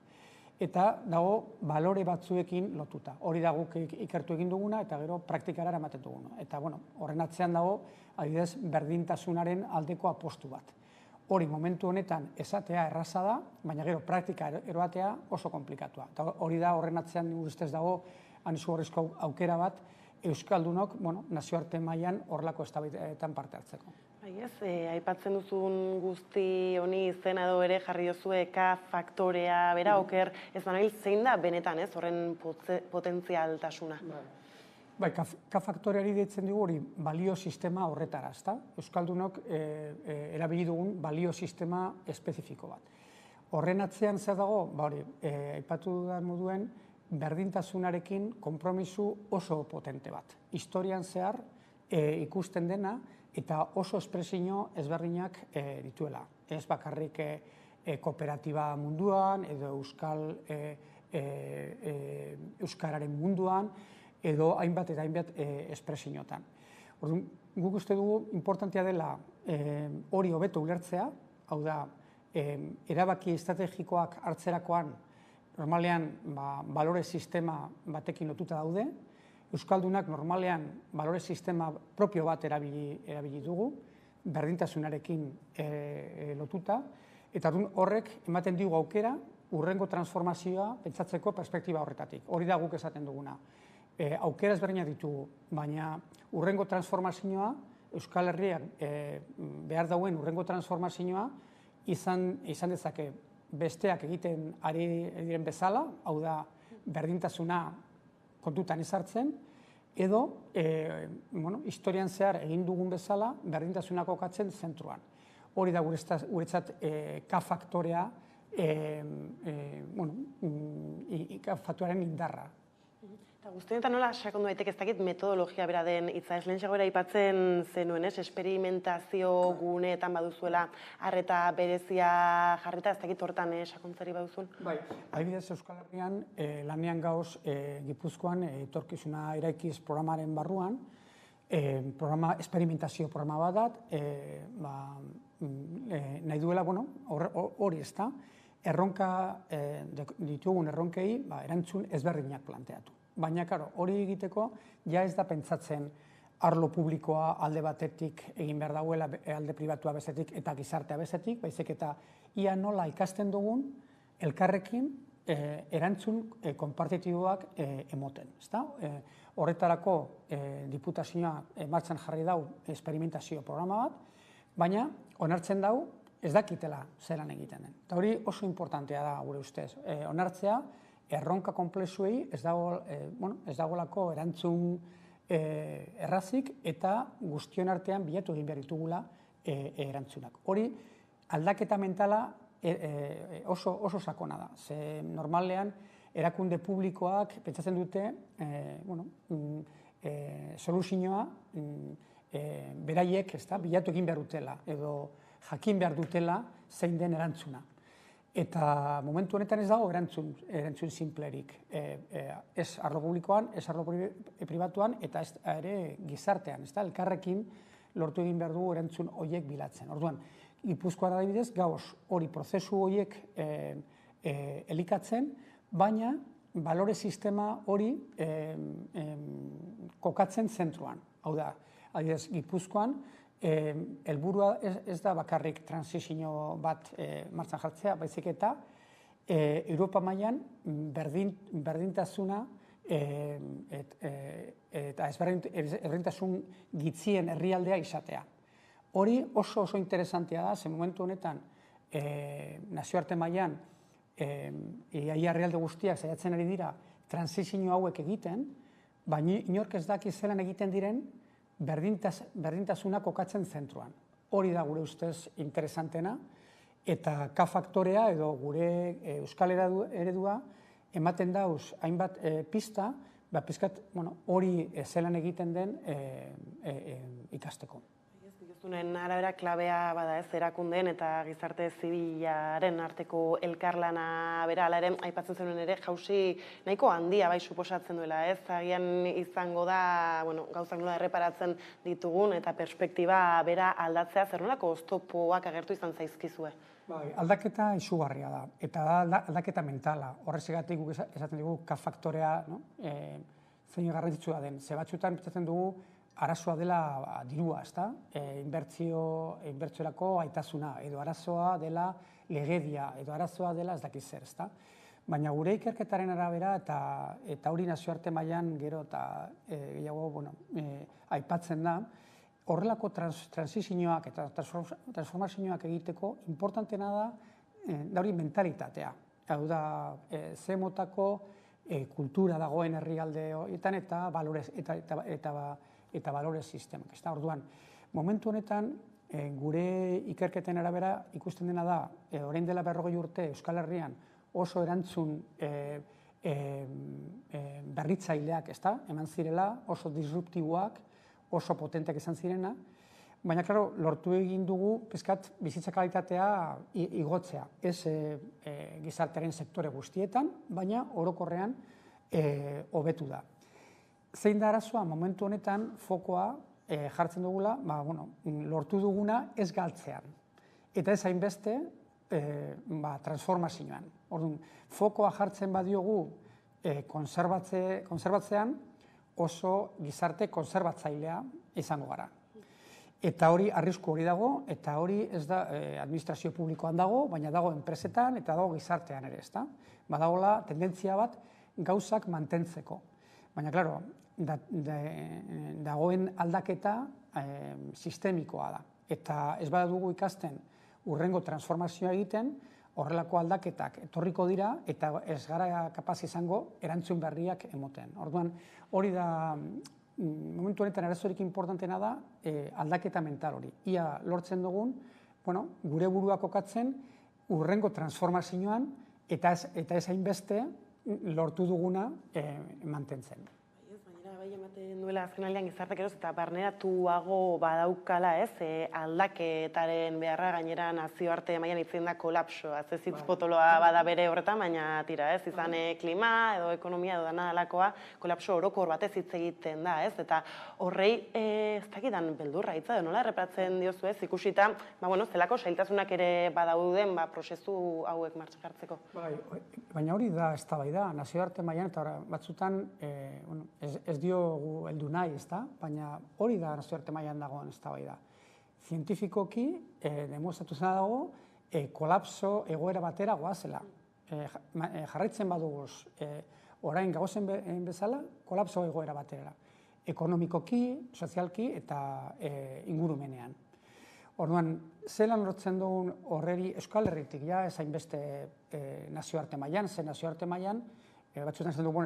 Eta dago balore batzuekin lotuta. Hori da guk ikertu egin duguna eta gero praktikara eramaten duguna. Eta horren atzean dago, adibidez, berdintasunaren aldeko apostu bat. Hori momentu honetan esatea erraza da, baina gero praktika eroatea oso komplikatua. Eta hori da horren atzean ustez dago anizugarrizko aukera bat, euskaldunok nazioarte mailan horrelako eztabaidetan parte hartzeko. Aipatzen duzun guzti honi izena edo ere jarri duzue K faktorea, bera oker, ez banabil zein da benetan horren potentzialtasuna? Bai, K faktoreari deitzen dugu hori balio sistema horretara, ezta? Euskaldunok erabili dugun balio sistema espezifiko bat. Horren atzean zer dago, aipatu dudan moduen, berdintasunarekin konpromisu oso potente bat. Historian zehar ikusten dena eta oso espresio ezberdinak dituela. Ez bakarrik kooperatiba munduan edo euskararen munduan edo hainbat eta hainbat espresiotan. Guk uste dugu importantea dela hori hobeto ulertzea, hau da, erabaki estrategikoak hartzerakoan normalean balore sistema batekin lotuta daude, euskaldunak normalean balore sistema propio bat erabili dugu, berdintasunarekin lotuta, eta horrek ematen digu aukera hurrengo transformazioa pentsatzeko perspektiba horretatik. Hori da guk esaten duguna. Aukera ezberdinak ditugu, baina hurrengo transformazioa, Euskal Herriak behar dauen hurrengo transformazioa izan dezake besteak egiten ari diren bezala, hau da berdintasuna kontutan ezartzen, edo historian zehar egin dugun bezala berdintasuna kokatzen zentruan. Hori da guretzat K faktorea, K faktorearen indarra. Eta guztienetan nola sakondu daiteke ez dakit metodologia bera den hitza, ez lehen aipatzen zenuen, esperimentazio guneetan baduzuela arreta berezia jarrita, ez dakit hortan sakontzari baduzun? Bai, adibidez Euskal Herrian lanean gauz Gipuzkoan etorkizuna eraikiz programaren barruan, esperimentazio programa bat nahi duela, hori ez da, ditugun erronkei erantzun ezberdinak planteatu. Baina, hori egiteko, ja ez da pentsatzen arlo publikoa alde batetik egin behar dagoela, alde pribatua bezetik eta gizartea bezetik, baizik eta ia nola ikasten dugun elkarrekin erantzun konpartitiboak emoten. Horretarako diputazioa martxan jarri dau esperimentazio programa bat, baina onartzen dau ez dakitela zelan egiten den. Eta hori oso importantea da gure ustez. Onartzea, erronka konplexuei ez dagoelako erantzun errazik eta guztion artean bilatu egin behar ditugula erantzunak. Hori aldaketa mentala oso sakona da. Ze normalean erakunde publikoak pentsatzen dute soluzioa beraiek bilatu egin behar dutela edo jakin behar dutela zein den erantzuna. Eta momentu honetan ez dago erantzun simplerik. Ez arlo publikoan, ez arlo pribatuan, eta ez ere gizartean. Elkarrekin lortu egin behar dugu erantzun horiek bilatzen. Orduan, Gipuzkoan adibidez, gauz hori prozesu horiek elikatzen, baina balore sistema hori kokatzen zentruan. Hau da, adibidez, Gipuzkoan, helburua ez da bakarrik transizio bat martxan jartzea, baizik eta Europa mailan berdintasuna eta ezberdintasun gitzien herrialdea izatea. Hori oso interesantea da, ze momentu honetan nazioarte mailan ia herrialde guztiak saiatzen ari dira transizio hauek egiten, baina inork ez daki zelan egiten diren berdintasuna kokatzen zentruan. Hori da gure ustez interesantena, eta K faktorea edo gure euskal eredua ematen dauz hainbat pista, pizkat hori zelan egiten den ikasteko. Zunen arabera klabea bada ez erakundeen eta gizarte zibilaren arteko elkarlana bera, ala ere, aipatzen zenuen ere, jauzi nahiko handia bai suposatzen duela, ez? Agian izango da, gauzak nola erreparatzen ditugun eta perspektiba bera aldatzea, zer nolako oztopoak agertu izan zaizkizue? Aldaketa izugarria da, eta aldaketa mentala. Horrezegatik guk esaten dugu K faktorea zein garrantzitsua den. Ze batzuetan pentsatzen dugu arazoa dela dirua, ezta? Inbertsiorako aitasuna, edo arazoa dela legedia, edo arazoa dela ez dakiz zer, ezta? Baina gure ikerketaren arabera eta hori nazioarte mailan gero eta gehiago aipatzen da, horrelako transizioak eta transformazioak egiteko importantena da hori mentalitatea. Hau da, ze motako kultura dagoen herrialde horietan eta balore sistemak. Orduan, momentu honetan, gure ikerketen arabera ikusten dena da, orain dela 40 urte Euskal Herrian oso erantzun berritzaileak eman zirela, oso disruptiboak, oso potenteak izan zirena, baina, klaro, lortu egin dugu pizkat bizitza kalitatea igotzea. Ez gizartearen sektore guztietan, baina orokorrean hobetu da. Zein da arazoa, momentu honetan fokoa jartzen dugula, lortu duguna ez galtzean. Eta ez hainbeste transformazioan. Orduan, fokoa jartzen badiogu konserbatzean oso gizarte konserbatzailea izango gara. Eta hori, arrisku hori dago, eta hori ez da administrazio publikoan dago, baina dago enpresetan eta dago gizartean ere, ezta? Badagoela tendentzia bat gauzak mantentzeko. Baina, klaro, dagoen aldaketa sistemikoa da. Eta ez badugu ikasten urrengo transformazioa egiten, horrelako aldaketak etorriko dira eta ez gara kapaz izango erantzun berriak emoten. Orduan, hori da, momentu honetan arazorik importantena da aldaketa mental hori. Ia lortzen dugun, gure burua kokatzen urrengo transformazioan eta ez hainbeste lortu duguna mantentzen. Bai, ematen duela azkenaldian gizartek eroz eta barneratuago badaukala, aldaketaren beharra gainera nazioarte mailan hitzen da kolapsoa, ez hitz potoloa bada bere horretan, baina tira, izan klima edo ekonomia edo dana dalakoa, kolapso orokor batez hitz egiten da, eta horrei ez dakidan beldurra hitza edo nola errepatzen diozu ikusita, zelako zailtasunak ere badauden prozesu hauek martxan jartzeko. Baina hori da eztabaida, nazioarte mailan eta batzutan ez diogu heldu nahi, baina hori da nazioarte mailan dagoen eztabaida. Zientifikoki demostratu zena dago kolapso egoera batera goazela. Jarraitzen baduguz, orain gauzen bezala, kolapso egoera batera. Ekonomikoki, sozialki eta ingurumenean. Orduan, zelan lortzen dugun horreri Euskal Herritik, ez hainbeste nazioarte mailan, nazioarte mailan, batzutan zen dugu,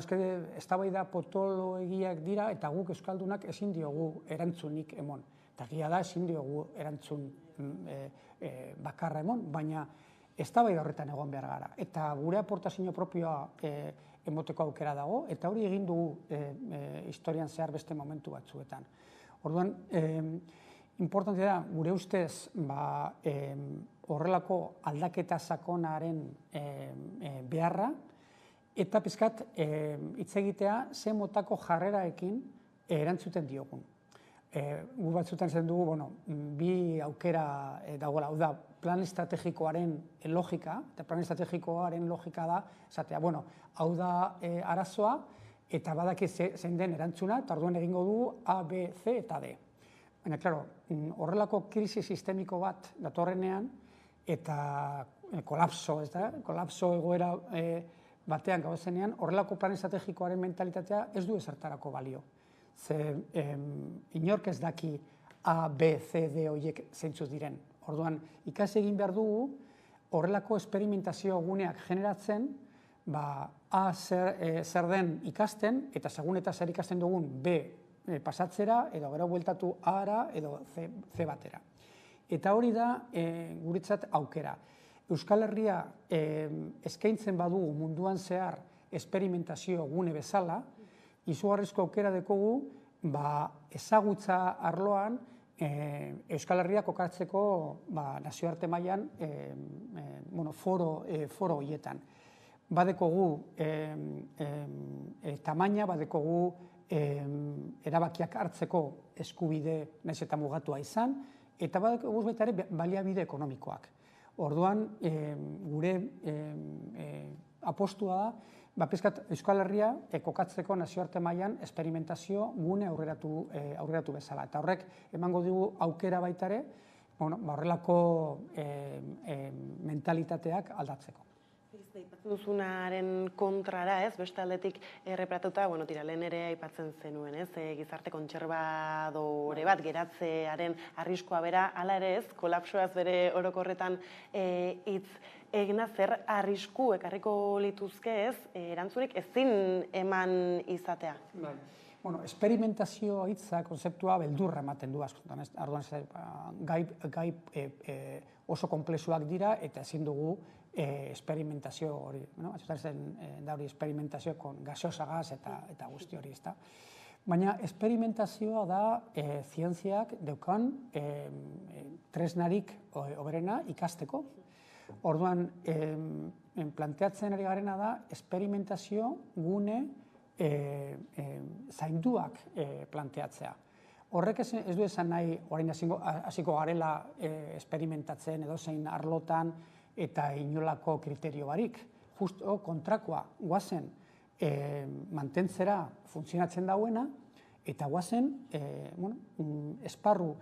eztabaida potoloegiak dira eta guk euskaldunak ezin diogu erantzunik emon. Eta gira da ezin diogu erantzun bakarra emon, baina eztabaida horretan egon behar gara. Eta gure aportazio propioa emoteko aukera dago, eta hori egin dugu historian zehar beste momentu batzuetan. Orduan, importantea da, gure ustez, horrelako aldaketa sakonaren beharra, eta pizkat hitz egitea ze motako jarreraekin erantzuten diogun. Gu batzutan zen dugu, bi aukera dagoela, hau da, plan estrategikoaren logika, eta plan estrategikoaren logika da, esatea, hau da arazoa, eta badaki zein den erantzuna, eta orduan egingo dugu A, B, C eta D. Baina, klaro, horrelako krisi sistemiko bat datorrenean, eta kolapso egoera batean gauzenean, horrelako plan estrategikoaren mentalitatea ez du ezertarako balio. Ze inork ez daki A, B, C, D horiek zeintzuz diren. Orduan, ikasi egin behar dugu horrelako esperimentazio guneak generatzen, A zer den ikasten, eta segun eta zer ikasten dugun B pasatzera, edo gero bueltatu A-ara, edo C batera. Eta hori da guretzat aukera. Euskal Herria eskaintzen badugu munduan zehar esperimentazio gune bezala, izugarrizko aukera dekogu ezagutza arloan Euskal Herria kokatzeko nazioarte mailan foro horietan. Badekogu tamaina, badekogu erabakiak hartzeko eskubide nahiz eta mugatua izan, eta badekogu baita ere baliabide ekonomikoak. Orduan, gure apostua da, pizkat Euskal Herria kokatzeko nazioarte mailan esperimentazio gune aurreratu bezala. Eta horrek emango dugu aukera baita ere, horrelako mentalitateak aldatzeko. Duzunaren kontrara, beste aldetik erreparatuta, lehen ere aipatzen zenuen, gizarte kontserbadore bat geratzearen arriskoa bera, hala ere kolapsoaz bere orokorretan hitz egina zer arrisku ekarriko lituzke erantzunik ezin eman izatea. Esperimentazio hitza, konzeptua beldurra ematen du askotan. Gai oso konplexuak dira eta ezin dugu esperimentazio hori. Da hori esperimentazio gasosagaz eta guzti hori. Baina esperimentazioa da zientziak daukan tresnarik oberena ikasteko. Orduan, planteatzen ari garena da esperimentazio gune zainduak planteatzea. Horrek ez du esan nahi orain hasiko garela esperimentatzen edozein arlotan eta inolako kriterio barik. Justo kontrakoa, guazen mantentzera funtzionatzen dauena eta guazen esparru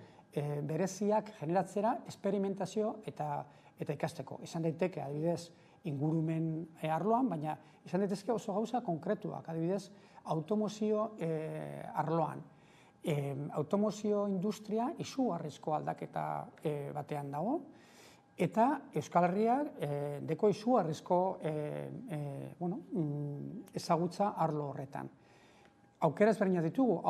bereziak generatzera esperimentazio eta ikasteko. Izan daiteke, adibidez, ingurumen arloan, baina izan daitezke oso gauza konkretuak, adibidez, automozio arloan. Automozio industria izugarrizko aldaketa batean dago, eta Euskal Herriak deko izugarrizko ezagutza arlo horretan. Aukera ezberdinak ditugu,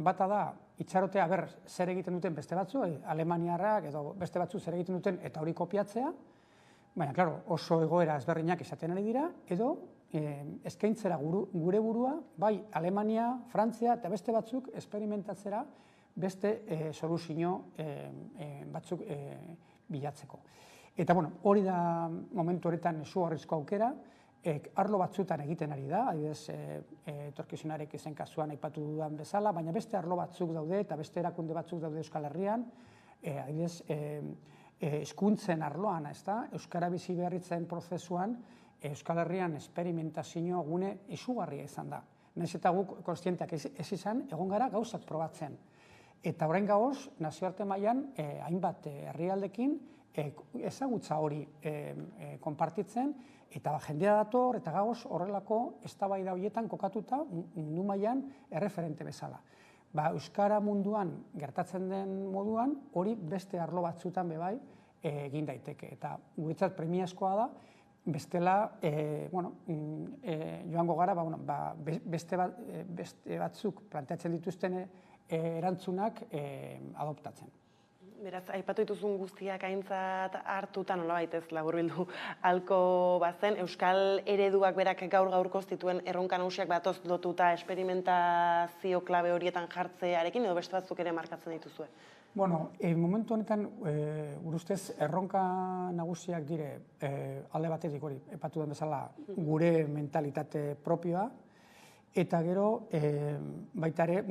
bata da, itxarotea zer egiten duten beste batzu, alemaniarrak edo beste batzu zer egiten duten eta hori kopiatzea, baina, klaro, oso egoera ezberdinak izaten ari dira, edo eskaintzera gure burua, bai Alemania, Frantzia eta beste batzuk esperimentatzera beste soluzio batzuk bilatzeko. Eta, hori da momentu horretan izugarrizko aukera, arlo batzuetan egiten ari da, adibidez, etorkizunarek izen kasuan aipatu dudan bezala, baina beste arlo batzuk daude eta beste erakunde batzuk daude Euskal Herrian, adibidez, hezkuntzen arloan, Euskara bizi beharritzen prozesuan, Euskal Herrian esperimentazio gune izugarria izan da. Nahiz eta guk kontzienteak ez izan, egon gara gauzak probatzen. Eta orain gauz, nazioarte mailan hainbat herrialdekin ezagutza hori konpartitzen, eta jendea dator, eta gauz horrelako eztabaida horietan kokatuta mundu mailan erreferente bezala. Euskara munduan gertatzen den moduan, hori beste arlo batzutan bebai egin daiteke. Eta guretzat premiazkoa da, bestela, joango gara, beste batzuk planteatzen dituzten erantzunak adoptatzen. Beraz, aipatu dituzun guztiak aintzat hartuta nolabait ez laburbildu halko bazen, Euskal ereduak berak gaur-gaurkoz dituen erronka nagusiak batoz lotuta esperimentazio klabe horietan jartzearekin edo beste batzuk ere markatzen dituzue? Momentu honetan, gure ustez, erronka nagusiak dire alde batetik hori, aipatu den bezala, gure mentalitate propioa, eta gero, baita ere,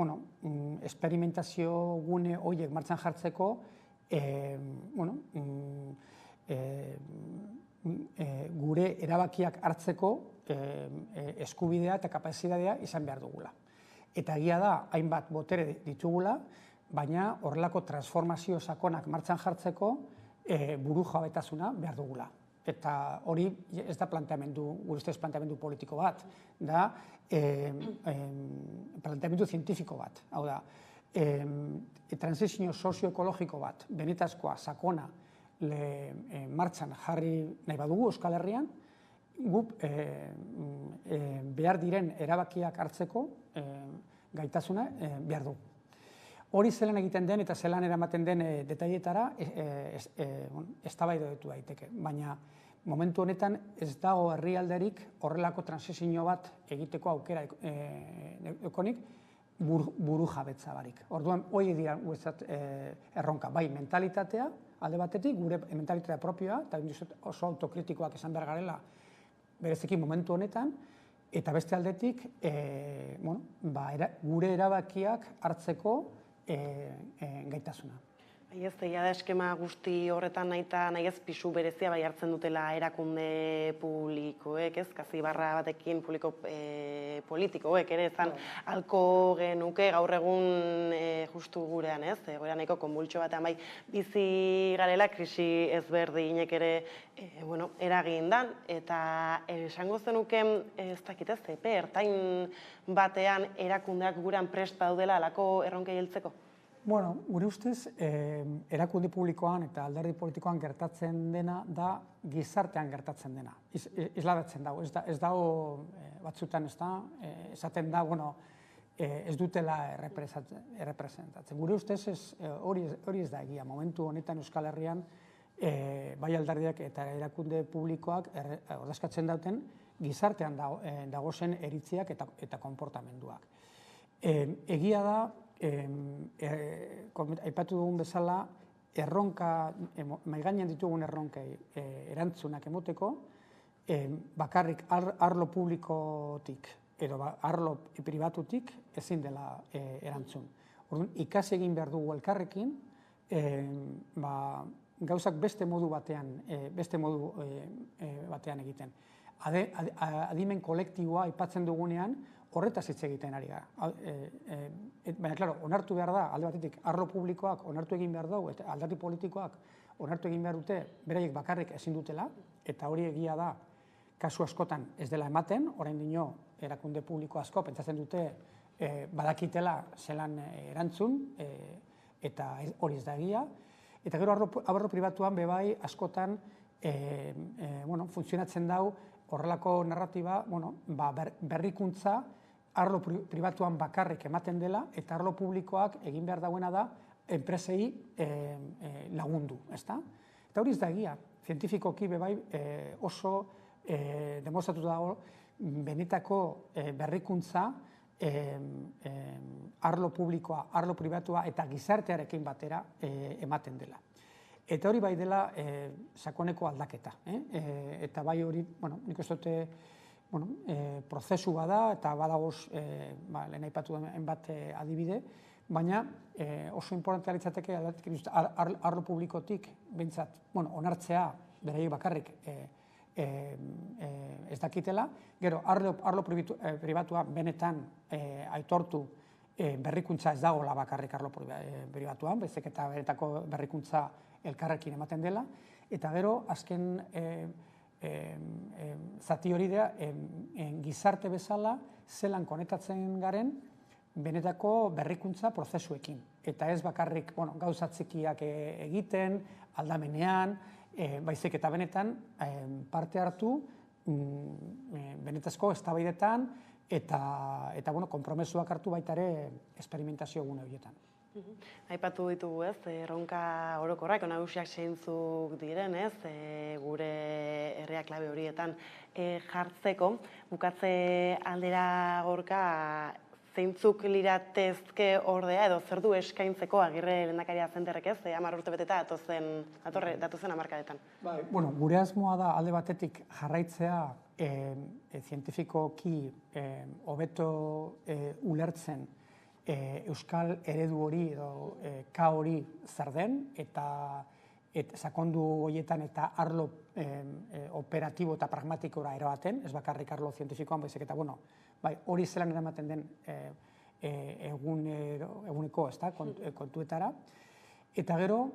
esperimentazio gune horiek martxan jartzeko, gure erabakiak hartzeko eskubidea eta kapazitatea izan behar dugula. Eta egia da, hainbat botere ditugula, baina horrelako transformazio sakonak martxan jartzeko buru jabetasuna behar dugula. Eta hori ez da gure ustez planteamendu politiko bat, da planteamendu zientifiko bat. Hau da, transizio sozioekologiko bat, benetazkoa, sakona, martxan jarri nahi badugu Euskal Herrian, guk behar diren erabakiak hartzeko gaitasuna behar du. Hori zelan egiten den eta zelan eramaten den detailetara eztabaidotu daiteke. Baina momentu honetan ez dago herrialderik horrelako transizio bat egiteko aukera ekonik buru jabetza barik. Orduan, hori dira erronka, bai mentalitatea, alde batetik, gure mentalitatea propioa, eta oso autokritikoak esan behar garela berezekin momentu honetan, eta beste aldetik, gure erabakiak hartzeko gaitasuna. Ez, egia da eskema guzti horretan nahi ez pisu berezia bai hartzen dutela erakunde publikoek, ez, kazi barra batekin politikoek ere ezan halko genuke gaur egun justu gurean, ez, egoera nahiko konbultxo batean bai bizi garela krisi ezberdinek ere eragin dan, eta esango zenuken ez dakit ez, epe ertain batean erakundeak gurean prest daudela alako erronkei heltzeko? Bueno, gure ustez, erakunde publikoan eta alderdi politikoan gertatzen dena da gizartean gertatzen dena. Islabatzen dago, ez dago batzutan ez da, esaten da, ez dutela errepresentatzen. Gure ustez hori ez da egia. Momentu honetan Euskal Herrian bai alderdiak eta erakunde publikoak ordezkatzen dauten gizartean dagozen eritziak eta konportamenduak. Egia da, aipatu dugun bezala, maigainean ditugun erronkei erantzunak emoteko, bakarrik arlo publikotik edo arlo pribatutik ezin dela erantzun. Orduan, ikasi egin behar dugu elkarrekin, gauzak beste modu batean egiten. Adimen kolektiboa aipatzen dugunean, horretaz hitz egiten ari gara. Baina, klaro, onartu behar da, alde batetik, arlo publikoak onartu egin behar dugu, eta alderdi politikoak onartu egin behar dute, beraiek bakarrik ezin dutela, eta hori egia da, kasu askotan ez dela ematen, orain dino, erakunde publiko asko, pentsatzen dute, badakitela zelan erantzun, eta hori ez da egia, eta gero arlo pribatuan bebai askotan funtzionatzen dau horrelako narratiba, berrikuntza arlo pribatuan bakarrik ematen dela, eta arlo publikoak egin behar dauena da enpresei lagundu, ezta? Eta hori ez da egia, zientifikoki bebai oso demostratu dago benetako berrikuntza arlo publikoa, arlo pribatua eta gizartearekin batera ematen dela. Eta hori bai dela sakoneko aldaketa. Eta bai hori, nik ez dute prozesu bada eta badagoz lehen aipatu bat adibide, baina oso importantea litzateke arlo publikotik bintzat onartzea beraiek bakarrik ez dakitela, gero arlo pribatua benetan aitortu berrikuntza ez dagoela bakarrik arlo pribatuan, bezik eta benetako berrikuntza elkarrekin ematen dela, eta gero azken zati hori da gizarte bezala zelan konektatzen garen benetako berrikuntza prozesuekin. Eta ez bakarrik gauza txikiak egiten, aldamenean, baizik eta benetan parte hartu benetazko eztabaidetan eta konpromesuak hartu baita ere esperimentazio gune horietan. Aipatu ditugu ez, erronka orokorrak, nagusiak zeintzuk diren ez, gure herria klabe horietan jartzeko. Bukatze aldera Gorka, zeintzuk liratezke ordea edo zer du eskaintzeko Agirre lehendakaria zenterrek ez, 10 urte beteta datozen hamarkadetan. Gure asmoa da alde batetik jarraitzea zientifikoki hobeto ulertzen euskal eredu hori edo ka hori zer den, eta sakondu horietan eta arlo operatibo eta pragmatikora erabaten, ez bakarrik arlo zientifikoan, baizik eta hori zelan eramaten den eguneko kontuetara. Eta gero,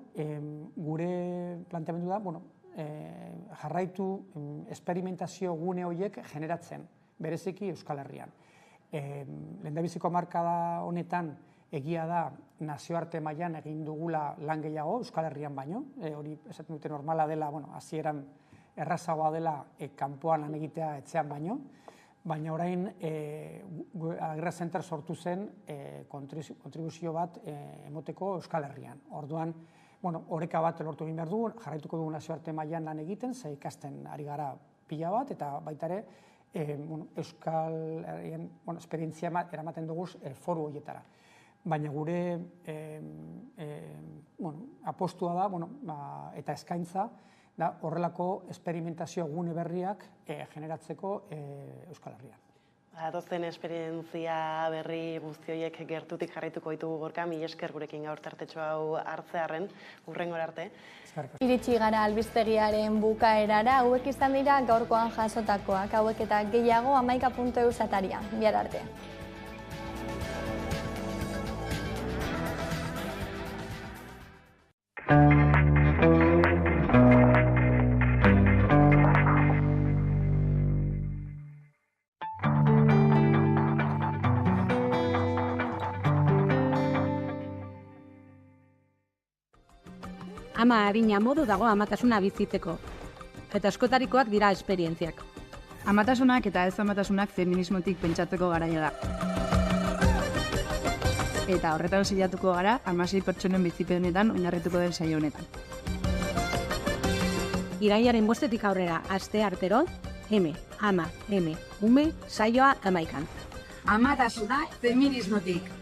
gure planteamendu da, jarraitu esperimentazio gune horiek generatzen, bereziki Euskal Herrian. Lehendabiziko hamarkada honetan egia da nazioarte mailan egin dugula lan gehiago Euskal Herrian baino, hori esaten dute normala dela, hasieran errazagoa dela kanpoan lan egitea etxean baino, baina orain Agirre Center sortu zen kontribuzio bat emoteko Euskal Herrian. Orduan, oreka bat lortu egin behar dugu, jarraituko dugu nazioarte mailan lan egiten, ze ikasten ari gara pila bat, eta baita ere Euskal Herrien esperientzia eramaten dugu foru horietara. Baina gure apostua da eta eskaintza da horrelako esperimentazio gune berriak generatzeko Euskal Herrian. Datozen esperientzia berri guzti horiek gertutik jarraituko ditugu Gorka, mila esker gurekin gaur tartetxo hau hartzearren, hurrengora arte. Iritsi gara albistegiaren bukaerara, hauek izan dira gaurkoan jasotakoak, hauek eta gehiago 11.eus ataria. Bihar arte. Ama adina modu dago amatasuna bizitzeko, eta askotarikoak dira esperientziak. Amatasunak eta ez amatasunak feminismotik pentsatzeko garaia da. Eta horretan saiatuko gara, 16 pertsonen bizipenetan oinarrituko den saio honetan. Irailaren 5etik aurrera, aste artero, ama, ume, saioa 11. Amatasuna feminismotik.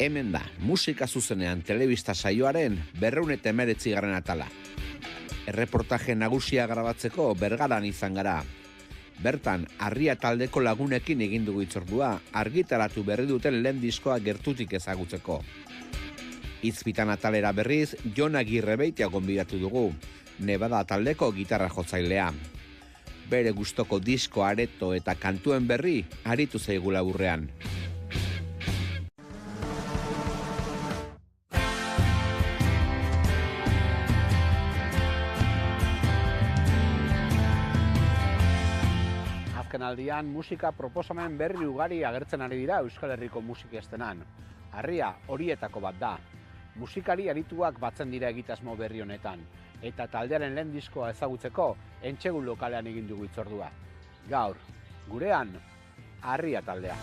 Hemen da, musika zuzenean telebista saioaren 219. atala. Erreportaje nagusia grabatzeko Bergaran izan gara. Bertan, Harria taldeko lagunekin egin dugu hitzordua, argitaratu berri duten lehen diskoa gertutik ezagutzeko. Izpitan atalera berriz, Jon Agirrebeitia gonbidatu dugu, Nevada taldeko gitarra jotzailea. Bere gustoko disko, areto eta kantuen berri aritu zaigu laburrean. Aldian musika proposamen berri ugari agertzen ari dira Euskal Herriko musikestenan. Harria horietako bat da. Musikari arituak batzen dira egitasmo berri honetan. Eta taldearen lehen diskoa ezagutzeko Entsegun lokalean egin dugu hitzordua. Gaur, gurean, Harria taldea.